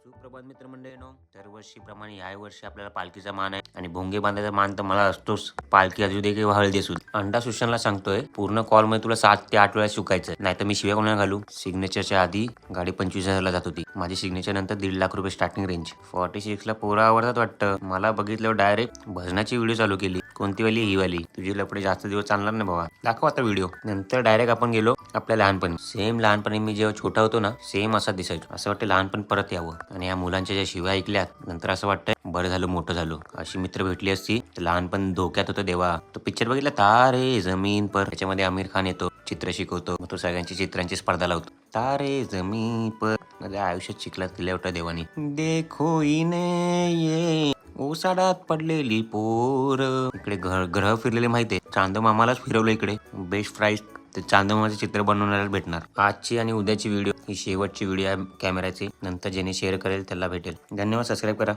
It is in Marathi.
सुप्रभात मित्रमंडळीनो, दरवर्षीप्रमाणे याही वर्षी आपल्याला पालखीचा मान आहे आणि भोंगे बांधायचा मान तर मला असतोच. पालखी असू दे किंवा हळदी असू दे. अंडा सुशांतला सांगतोय, पूर्ण कॉल मध्ये तुला 7 ते 8 वेळा शिकायचं, नाही तर मी शिव्या कोणाला घालू. सिग्नेचरच्या आधी गाडी 25,000ला जात होती. माझी सिग्नेचर नंतर 1.5 लाख रुपये स्टार्टिंग रेंज. 46ला पोरं आवडतात वाटतं. मला बघितल्यावर डायरेक्ट भजनाची व्हिडिओ चालू केली. कोणती वाली? ही वाली. तुझी लपडे जास्त दिवस चालणार नाही बाबा, दाखव आता व्हिडिओ. नंतर डायरेक्ट आपण गेलो आपल्या लहानपणी. सेम लहानपणी मी जेव्हा छोटा होतो ना, सेम असा दिसायचो. असं वाटतं लहानपण परत यावं. आणि या मुलांच्या ज्या शिव्या ऐकल्यात नंतर असं वाटतंय बरं झालं मोठं झालो. अशी मित्र भेटली असती तर लहानपण धोक्यात होतं देवा. तो पिक्चर बघितला तारे जमीन पर, त्याच्यामध्ये आमिर खान येतो, चित्र शिकवतो, मग तो सगळ्यांची चित्रांची स्पर्धा लावतो. तारे जमीन पर माझ्या आयुष्यात शिकला दिल्या होता देवानी. देखो इने ये ओसाडात पडलेली पोर. इकडे ग्रह फिरलेले माहितीये, चांद मामालाच फिरवलं इकडे. बेस्ट प्राइस ते चांदमामाचे चित्र बनवण्याला भेटणार. आजची आणि उद्याची व्हिडिओ ही शेवटची व्हिडिओ आहे कॅमेऱ्याची. नंतर ज्याने शेअर करेल त्याला भेटेल. धन्यवाद. सबस्क्राईब करा.